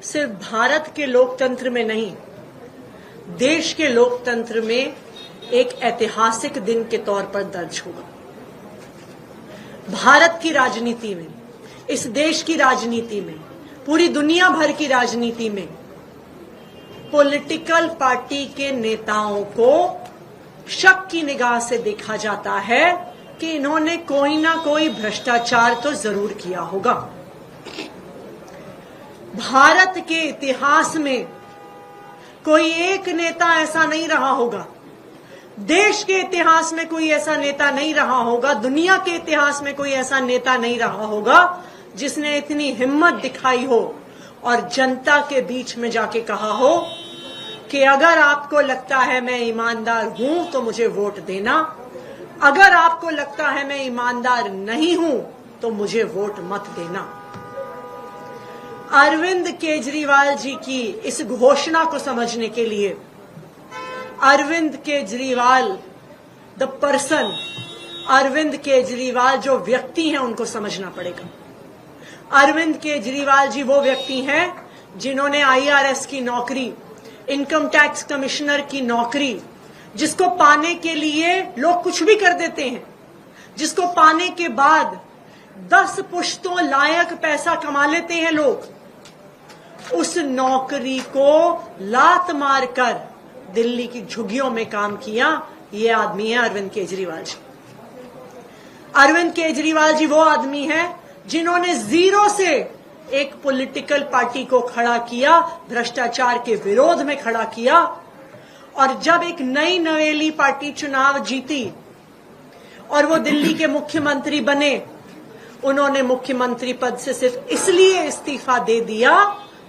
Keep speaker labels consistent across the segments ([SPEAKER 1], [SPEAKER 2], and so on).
[SPEAKER 1] सिर्फ भारत के लोकतंत्र में नहीं, देश के लोकतंत्र में एक ऐतिहासिक दिन के तौर पर दर्ज होगा। भारत की राजनीति में, इस देश की राजनीति में, पूरी दुनिया भर की राजनीति में पॉलिटिकल पार्टी के नेताओं को शक की निगाह से देखा जाता है कि इन्होंने कोई ना कोई भ्रष्टाचार तो जरूर किया होगा। भारत के इतिहास में कोई एक नेता ऐसा नहीं रहा होगा, देश के इतिहास में कोई ऐसा नेता नहीं रहा होगा, दुनिया के इतिहास में कोई ऐसा नेता नहीं रहा होगा जिसने इतनी हिम्मत दिखाई हो और जनता के बीच में जाके कहा हो कि अगर आपको लगता है मैं ईमानदार हूं तो मुझे वोट देना, अगर आपको लगता है मैं ईमानदार नहीं हूं तो मुझे वोट मत देना। अरविंद केजरीवाल जी की इस घोषणा को समझने के लिए अरविंद केजरीवाल द पर्सन, अरविंद केजरीवाल जो व्यक्ति हैं उनको समझना पड़ेगा। अरविंद केजरीवाल जी वो व्यक्ति हैं जिन्होंने IRS की नौकरी, इनकम टैक्स कमिश्नर की नौकरी, जिसको पाने के लिए लोग कुछ भी कर देते हैं, जिसको पाने के बाद 10 पुश्तों लायक पैसा कमा लेते हैं लोग, उस नौकरी को लात मारकर दिल्ली की झुग्गियों में काम किया। ये आदमी है अरविंद केजरीवाल जी। अरविंद केजरीवाल जी वो आदमी है जिन्होंने जीरो से एक पॉलिटिकल पार्टी को खड़ा किया, भ्रष्टाचार के विरोध में खड़ा किया, और जब एक नई नवेली पार्टी चुनाव जीती और वो दिल्ली के मुख्यमंत्री बने, उन्होंने मुख्यमंत्री पद से सिर्फ इसलिए इस्तीफा दे दिया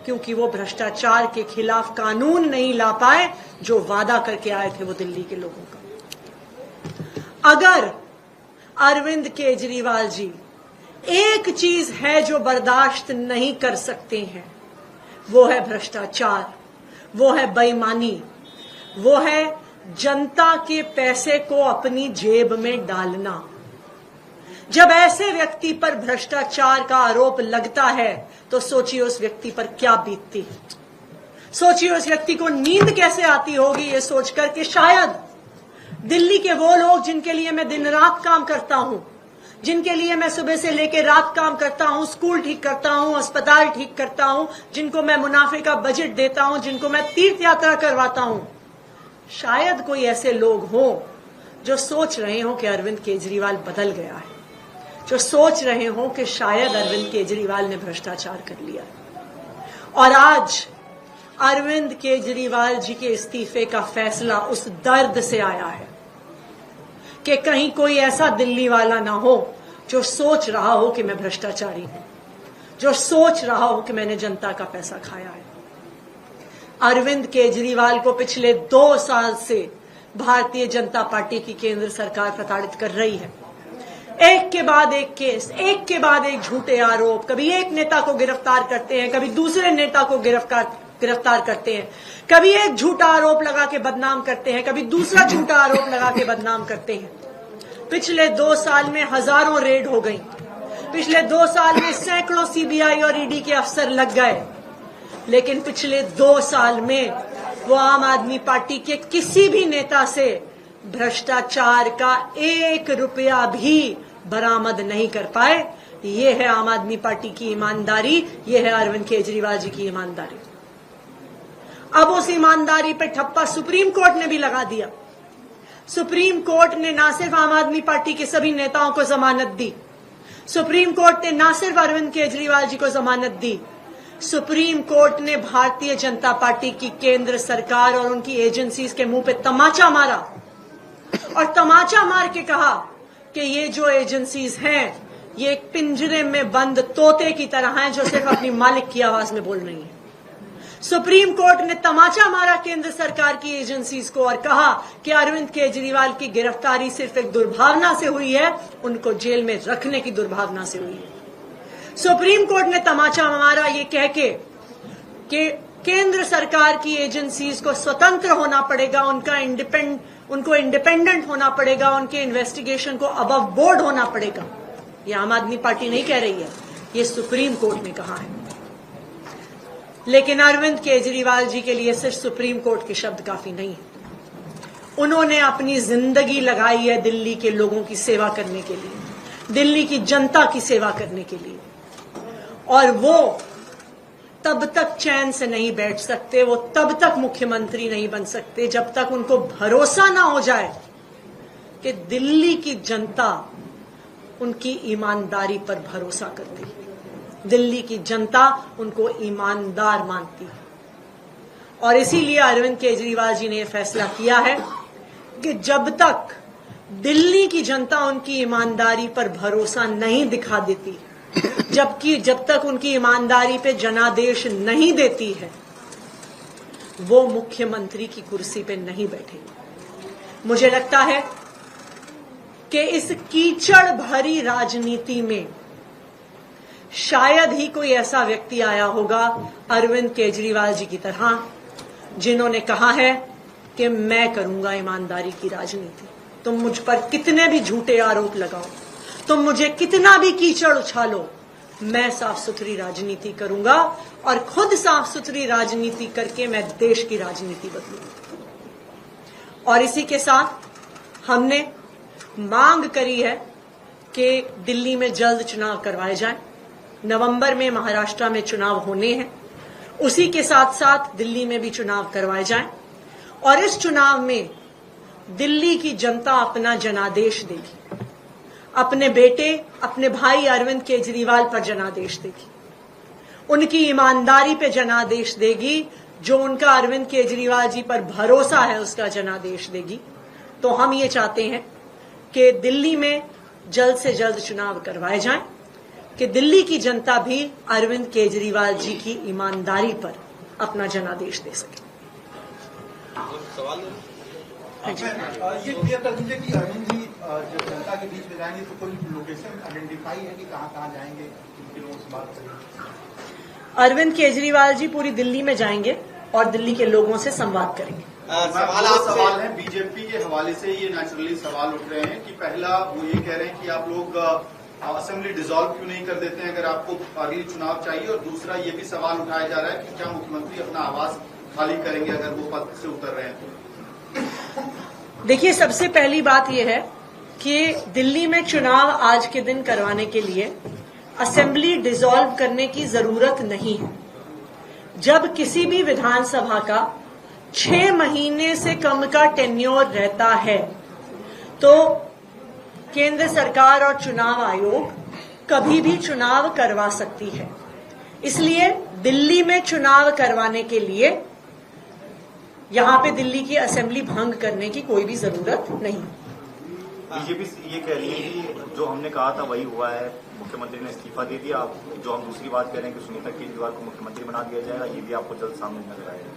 [SPEAKER 1] क्योंकि वो भ्रष्टाचार के खिलाफ कानून नहीं ला पाए जो वादा करके आए थे वो दिल्ली के लोगों का। अगर अरविंद केजरीवाल जी एक चीज है जो बर्दाश्त नहीं कर सकते हैं, वो है भ्रष्टाचार, वो है बेईमानी, वो है जनता के पैसे को अपनी जेब में डालना। जब ऐसे व्यक्ति पर भ्रष्टाचार का आरोप लगता है तो सोचिए उस व्यक्ति पर क्या बीतती है, सोचिए उस व्यक्ति को नींद कैसे आती होगी ये सोचकर कि शायद दिल्ली के वो लोग जिनके लिए मैं दिन रात काम करता हूं, जिनके लिए मैं सुबह से लेकर रात काम करता हूं, स्कूल ठीक करता हूं, अस्पताल ठीक करता हूं, जिनको मैं मुनाफे का बजट देता हूं, जिनको मैं तीर्थ यात्रा करवाता हूं, शायद कोई ऐसे लोग हों जो सोच रहे हो कि अरविंद केजरीवाल बदल गया है, जो सोच रहे हो कि शायद अरविंद केजरीवाल ने भ्रष्टाचार कर लिया। और आज अरविंद केजरीवाल जी के इस्तीफे का फैसला उस दर्द से आया है कि कहीं कोई ऐसा दिल्ली वाला ना हो जो सोच रहा हो कि मैं भ्रष्टाचारी हूं, जो सोच रहा हो कि मैंने जनता का पैसा खाया है। अरविंद केजरीवाल को पिछले 2 साल से भारतीय जनता पार्टी की केंद्र सरकार प्रताड़ित कर रही है। एक के बाद एक केस, एक के बाद एक झूठे आरोप, कभी एक नेता को गिरफ्तार करते हैं, कभी दूसरे नेता को गिरफ्तार करते हैं, कभी एक झूठा आरोप लगा के बदनाम करते हैं, कभी दूसरा झूठा आरोप लगा के बदनाम करते हैं। पिछले 2 साल में हजारों रेड हो गई, पिछले 2 साल में सैकड़ों CBI और ED के अफसर लग गए, लेकिन पिछले 2 साल में वो आम आदमी पार्टी के किसी भी नेता से भ्रष्टाचार का 1 रुपया भी बरामद नहीं कर पाए। ये है आम आदमी पार्टी की ईमानदारी, ये है अरविंद केजरीवाल जी की ईमानदारी। अब उस ईमानदारी पे ठप्पा सुप्रीम कोर्ट ने भी लगा दिया। सुप्रीम कोर्ट ने ना सिर्फ आम आदमी पार्टी के सभी नेताओं को जमानत दी, सुप्रीम कोर्ट ने ना सिर्फ अरविंद केजरीवाल जी को जमानत दी, सुप्रीम कोर्ट ने भारतीय जनता पार्टी की केंद्र सरकार और उनकी एजेंसीज के मुंह पे तमाचा मारा और तमाचा मार के कहा कि ये जो एजेंसीज हैं ये एक पिंजरे में बंद तोते की तरह हैं जो सिर्फ अपनी मालिक की आवाज में बोल रही हैं। सुप्रीम कोर्ट ने तमाचा मारा केंद्र सरकार की एजेंसीज को और कहा कि अरविंद केजरीवाल की गिरफ्तारी सिर्फ एक दुर्भावना से हुई है, उनको जेल में रखने की दुर्भावना से हुई है। सुप्रीम कोर्ट ने तमाचा मारा ये कह के कि केंद्र सरकार की एजेंसीज को स्वतंत्र होना पड़ेगा, उनको इंडिपेंडेंट होना पड़ेगा, उनके इन्वेस्टिगेशन को अबव बोर्ड होना पड़ेगा। ये आम आदमी पार्टी नहीं कह रही है, ये सुप्रीम कोर्ट ने कहा है। लेकिन अरविंद केजरीवाल जी के लिए सिर्फ सुप्रीम कोर्ट के शब्द काफी नहीं है। उन्होंने अपनी जिंदगी लगाई है दिल्ली के लोगों की सेवा करने के लिए, दिल्ली की जनता की सेवा करने के लिए, और वो तब तक चैन से नहीं बैठ सकते, वो तब तक मुख्यमंत्री नहीं बन सकते जब तक उनको भरोसा ना हो जाए कि दिल्ली की जनता उनकी ईमानदारी पर भरोसा करती है, दिल्ली की जनता उनको ईमानदार मानती है। और इसीलिए अरविंद केजरीवाल जी ने यह फैसला किया है कि जब तक दिल्ली की जनता उनकी ईमानदारी पर भरोसा नहीं दिखा देती, जब तक उनकी ईमानदारी पे जनादेश नहीं देती है, वो मुख्यमंत्री की कुर्सी पे नहीं बैठेंगे। मुझे लगता है कि इस कीचड़ भरी राजनीति में शायद ही कोई ऐसा व्यक्ति आया होगा अरविंद केजरीवाल जी की तरह, जिन्होंने कहा है कि मैं करूंगा ईमानदारी की राजनीति। तुम मुझ पर कितने भी झूठे आरोप लगाओ, तुम मुझे कितना भी कीचड़ उछालो, मैं साफ सुथरी राजनीति करूंगा और खुद साफ सुथरी राजनीति करके मैं देश की राजनीति बदलूंगा। और इसी के साथ हमने मांग करी है कि दिल्ली में जल्द चुनाव करवाए जाएं। नवंबर में महाराष्ट्र में चुनाव होने हैं, उसी के साथ साथ दिल्ली में भी चुनाव करवाए जाएं और इस चुनाव में दिल्ली की जनता अपना जनादेश देगी, अपने बेटे, अपने भाई अरविंद केजरीवाल पर जनादेश देगी, उनकी ईमानदारी पे जनादेश देगी, जो उनका अरविंद केजरीवाल जी पर भरोसा है उसका जनादेश देगी। तो हम ये चाहते हैं कि दिल्ली में जल्द से जल्द चुनाव करवाए जाएं, कि दिल्ली की जनता भी अरविंद केजरीवाल जी की ईमानदारी पर अपना जनादेश दे सके।
[SPEAKER 2] ये क्लियर कर दीजिए कि अरविंद जी जब जनता के बीच में जाएंगे तो कोई लोकेशन आइडेंटिफाई है कि कहाँ जाएंगे, किन लोगों से बात करेंगे?
[SPEAKER 1] अरविंद केजरीवाल जी पूरी दिल्ली में जाएंगे और दिल्ली के लोगों से संवाद करेंगे।
[SPEAKER 2] सवाल है बीजेपी के हवाले से, ये नेचुरली सवाल उठ रहे हैं कि पहला वो ये कह रहे हैं कि आप लोग असेंबली डिसॉल्व क्यों नहीं कर देते हैं अगर आपको अगली चुनाव चाहिए, और दूसरा ये भी सवाल उठाया जा रहा है कि क्या मुख्यमंत्री अपना आवास खाली करेंगे अगर वो पद से उतर रहे हैं तो?
[SPEAKER 1] देखिए, सबसे पहली बात यह है कि दिल्ली में चुनाव आज के दिन करवाने के लिए असेंबली डिसॉल्व करने की जरूरत नहीं है। जब किसी भी विधानसभा का 6 महीने से कम का टेन्योर रहता है तो केंद्र सरकार और चुनाव आयोग कभी भी चुनाव करवा सकती है। इसलिए दिल्ली में चुनाव करवाने के लिए यहां पे दिल्ली की असेंबली भंग करने की कोई भी जरूरत नहीं।
[SPEAKER 3] बीजेपी ये कह रही है कि जो हमने कहा था वही हुआ है, मुख्यमंत्री ने इस्तीफा दे दिया। जो हम दूसरी बात कह रहे हैं कि सुनीता केजरीवाल को मुख्यमंत्री बना दिया जाएगा, ये भी आपको जल्द सामने नजर आएगा?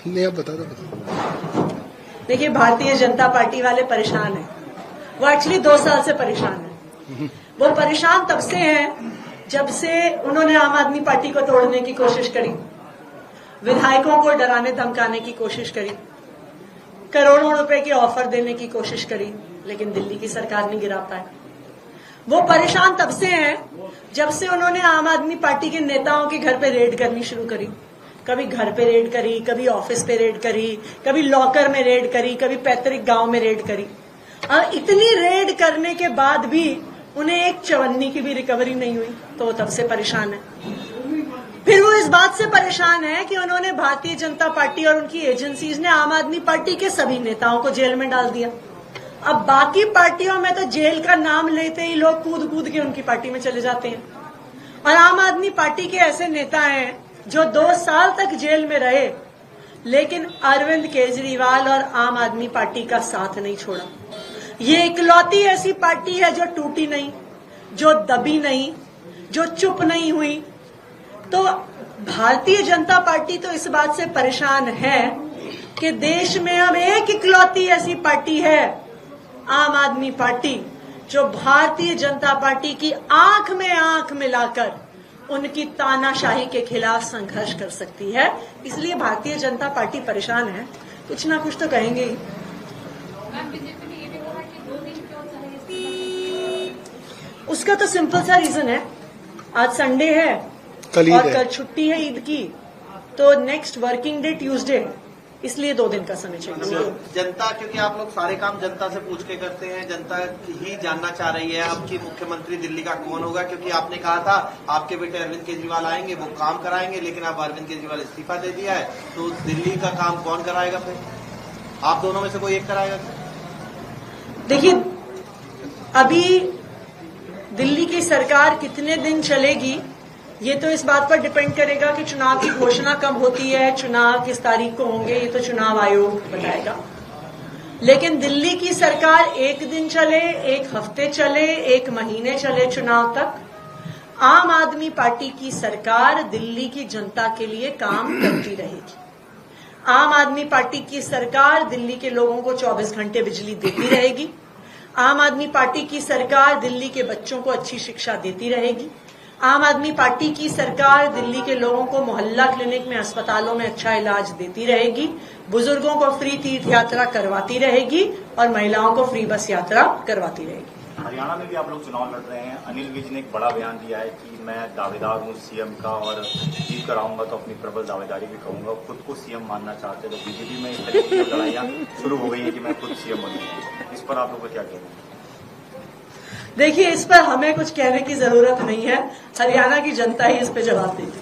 [SPEAKER 4] नहीं, आप बता दो।
[SPEAKER 1] देखिए, भारतीय जनता पार्टी वाले परेशान हैं। वो एक्चुअली 2 साल से परेशान है। वो परेशान तब से हैं जब से उन्होंने आम आदमी पार्टी को तोड़ने की कोशिश करी, विधायकों को डराने धमकाने की कोशिश करी, करोड़ों रुपए के ऑफर देने की कोशिश करी, लेकिन दिल्ली की सरकार नहीं गिरा पाए। वो परेशान तब से हैं जब से उन्होंने आम आदमी पार्टी के नेताओं के घर पे रेड करनी शुरू करी। कभी घर पे रेड करी, कभी ऑफिस पे रेड करी, कभी लॉकर में रेड करी, कभी पैतृक गांव में रेड करी। और इतनी रेड करने के बाद भी उन्हें एक चवन्नी की भी रिकवरी नहीं हुई, तो वो तब से परेशान है। फिर वो इस बात से परेशान है कि उन्होंने भारतीय जनता पार्टी और उनकी एजेंसीज ने आम आदमी पार्टी के सभी नेताओं को जेल में डाल दिया। अब बाकी पार्टियों में तो जेल का नाम लेते ही लोग कूद कूद के उनकी पार्टी में चले जाते हैं, और आम आदमी पार्टी के ऐसे नेता हैं जो 2 साल तक जेल में रहे, लेकिन अरविंद केजरीवाल और आम आदमी पार्टी का साथ नहीं छोड़ा। ये इकलौती ऐसी पार्टी है जो टूटी नहीं, जो दबी नहीं, जो चुप नहीं हुई। तो भारतीय जनता पार्टी तो इस बात से परेशान है कि देश में अब एक इकलौती ऐसी पार्टी है, आम आदमी पार्टी, जो भारतीय जनता पार्टी की आंख में आंख मिलाकर उनकी तानाशाही के खिलाफ संघर्ष कर सकती है। इसलिए भारतीय जनता पार्टी परेशान है, कुछ ना कुछ तो कहेंगे ही। उसका तो सिंपल सा रीजन है, आज संडे है
[SPEAKER 4] कल ईद
[SPEAKER 1] और
[SPEAKER 4] है।
[SPEAKER 1] कल छुट्टी है ईद की, तो नेक्स्ट वर्किंग डे ट्यूसडे है, इसलिए 2 दिन का समय चाहिए।
[SPEAKER 5] जनता, क्योंकि आप लोग सारे काम जनता से पूछ के करते हैं, जनता ही जानना चाह रही है आपकी मुख्यमंत्री दिल्ली का कौन होगा, क्योंकि आपने कहा था आपके बेटे अरविंद केजरीवाल आएंगे, वो काम कराएंगे, लेकिन अब अरविंद केजरीवाल इस्तीफा दे दिया है, तो दिल्ली का काम कौन कराएगा? फिर आप दोनों में से कोई एक कराएगा?
[SPEAKER 1] देखिए, अभी दिल्ली की सरकार कितने दिन चलेगी ये तो इस बात पर डिपेंड करेगा कि चुनाव की घोषणा कब होती है, चुनाव किस तारीख को होंगे, ये तो चुनाव आयोग बताएगा। लेकिन दिल्ली की सरकार 1 दिन चले, 1 हफ्ते चले, 1 महीने चले चुनाव तक, आम आदमी पार्टी की सरकार दिल्ली की जनता के लिए काम करती रहेगी। आम आदमी पार्टी की सरकार दिल्ली के लोगों को 24 घंटे बिजली देती रहेगी। आम आदमी पार्टी की सरकार दिल्ली के बच्चों को अच्छी शिक्षा देती रहेगी। आम आदमी पार्टी की सरकार दिल्ली के लोगों को मोहल्ला क्लिनिक में, अस्पतालों में अच्छा इलाज देती रहेगी, बुजुर्गों को फ्री तीर्थ यात्रा करवाती रहेगी और महिलाओं को फ्री बस यात्रा करवाती रहेगी।
[SPEAKER 3] हरियाणा में भी आप लोग चुनाव लड़ रहे हैं। अनिल विज ने एक बड़ा बयान दिया है कि मैं दावेदार हूं सीएम का और जीत कर आऊंगा तो अपनी प्रबल दावेदारी भी कहूंगा। खुद को सीएम मानना चाहते हैं, तो बीजेपी में इस तरीके की लड़ाइयां शुरू हो गई है कि मैं खुद सीएम बनूंगा। इस पर आप लोग को क्या कहना है?
[SPEAKER 1] देखिए, इस पर हमें कुछ कहने की जरूरत नहीं है, हरियाणा की जनता ही इस पर जवाब देगी।